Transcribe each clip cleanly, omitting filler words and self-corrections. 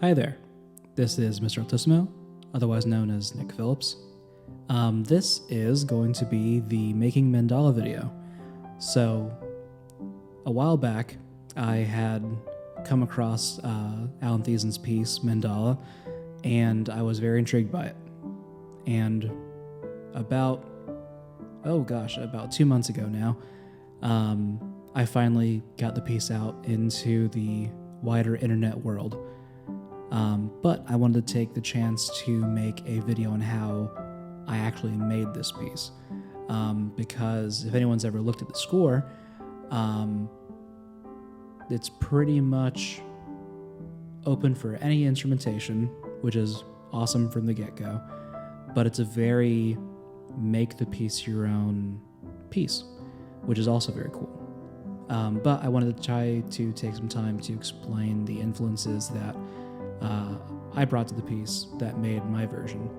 Hi there, this is Mr. Altissimo, otherwise known as Nick Phillips. This is going to be the Making Mandala video. So, a while back, I had come across Alan Thiesen's piece, Mandala, and I was very intrigued by it. And about 2 months ago now, I finally got the piece out into the wider internet world. But I wanted to take the chance to make a video on how I actually made this piece. Because if anyone's ever looked at the score, it's pretty much open for any instrumentation, which is awesome from the get-go. But it's a very make the piece your own piece, which is also very cool. But I wanted to try to take some time to explain the influences that I brought to the piece that made my version.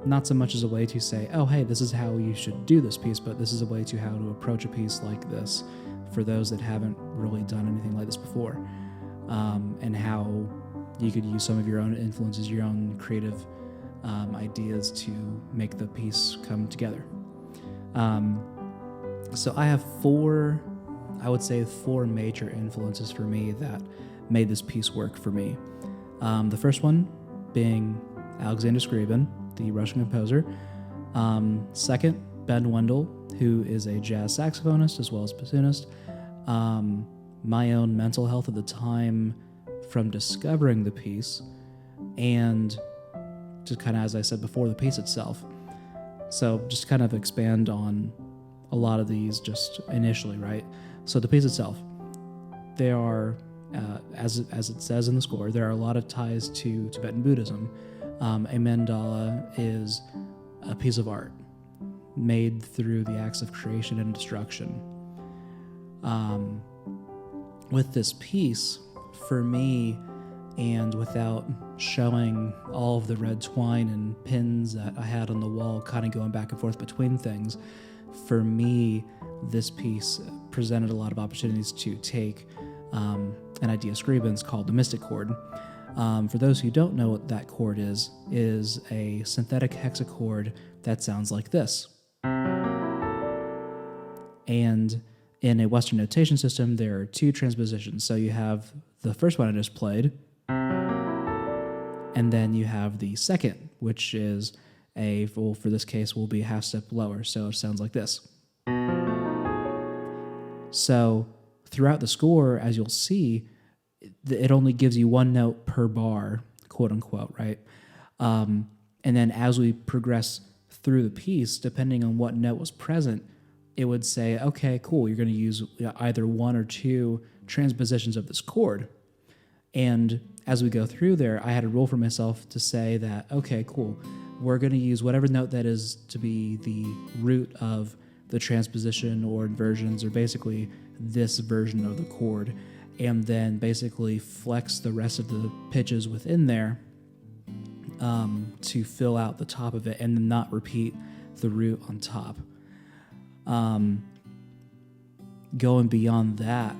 Not so much as a way to say, oh, hey, this is how you should do this piece, but this is a way to how to approach a piece like this for those that haven't really done anything like this before. And how you could use some of your own influences, your own creative ideas to make the piece come together. So I have four major influences for me that made this piece work for me. The first one being Alexander Scriabin, the Russian composer. Second, Ben Wendell, who is a jazz saxophonist as well as bassoonist. My own mental health at the time from discovering the piece, and just kind of, as I said before, the piece itself. So just kind of expand on a lot of these just initially, right? So the piece itself, there are, as it says in the score, there are a lot of ties to Tibetan Buddhism. A mandala is a piece of art made through the acts of creation and destruction. With this piece, for me, and without showing all of the red twine and pins that I had on the wall kind of going back and forth between things, for me, this piece presented a lot of opportunities to take an idea Scriabin's called the mystic chord. For those who don't know what that chord is a synthetic hexachord that sounds like this. And in a Western notation system, there are two transpositions. So you have the first one I just played, and then you have the second, which is for this case, will be a half step lower. So it sounds like this. So throughout the score, as you'll see, it only gives you one note per bar, quote unquote, right? And then as we progress through the piece, depending on what note was present, it would say, okay, cool, you're going to use either one or two transpositions of this chord. And as we go through there, I had a rule for myself to say that, okay, cool, we're going to use whatever note that is to be the root of the transposition or inversions, or basically this version of the chord, and then basically flex the rest of the pitches within there to fill out the top of it and not repeat the root on top. Going beyond that,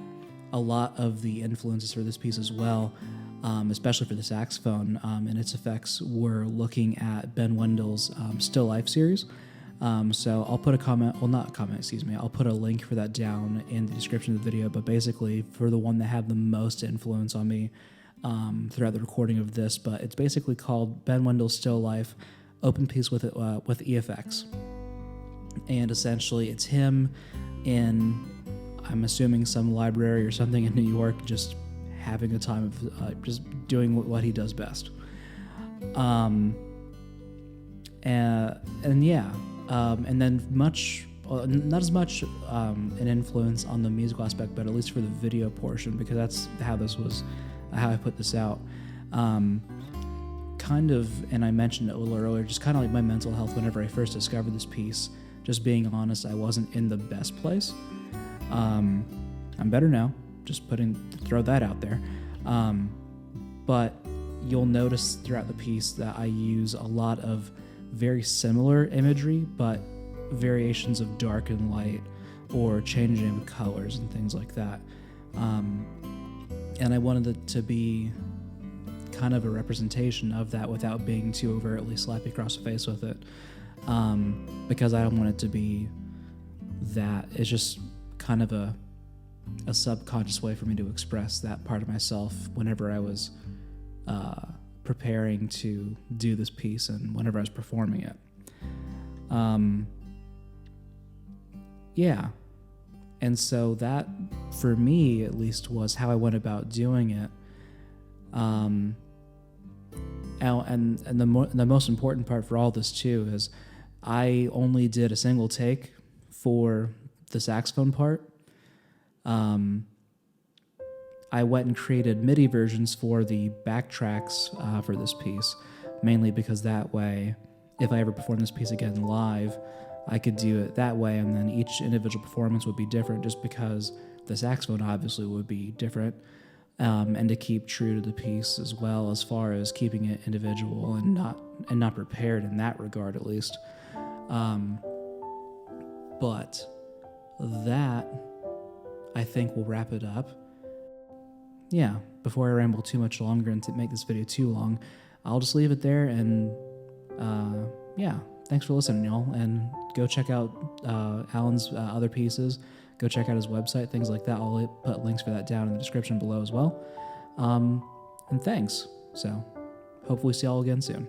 a lot of the influences for this piece as well, especially for the saxophone and its effects, were looking at Ben Wendell's Still Life series. So I'll put I'll put a link for that down in the description of the video, but basically for the one that had the most influence on me throughout the recording of this, but it's basically called Ben Wendell's Still Life, open piece with EFX. And essentially it's him in, I'm assuming, some library or something in New York, just having a time of just doing what he does best. And then not as much an influence on the musical aspect, but at least for the video portion, because that's how I put this out. Kind of, and I mentioned it a little earlier, just kind of like my mental health whenever I first discovered this piece. Just being honest, I wasn't in the best place. I'm better now, throw that out there. But you'll notice throughout the piece that I use a lot of very similar imagery, but variations of dark and light, or changing of colors and things like that. And I wanted it to be kind of a representation of that without being too overtly slappy across the face with it. Because I don't want it to be that. It's just kind of a subconscious way for me to express that part of myself whenever I was preparing to do this piece and whenever I was performing it. Yeah. And so that, for me at least, was how I went about doing it. And the most important part for all this too is I only did a single take for the saxophone part. I went and created MIDI versions for the backtracks for this piece, mainly because that way, if I ever perform this piece again live, I could do it that way, and then each individual performance would be different just because the saxophone obviously would be different, and to keep true to the piece as well as far as keeping it individual and not prepared in that regard at least. But that, I think, will wrap it up. Yeah, before I ramble too much longer and to make this video too long, I'll just leave it there, and yeah, thanks for listening, y'all, and go check out Alan's other pieces. Go check out his website, things like that. I'll put links for that down in the description below as well. And thanks. So hopefully see y'all again soon.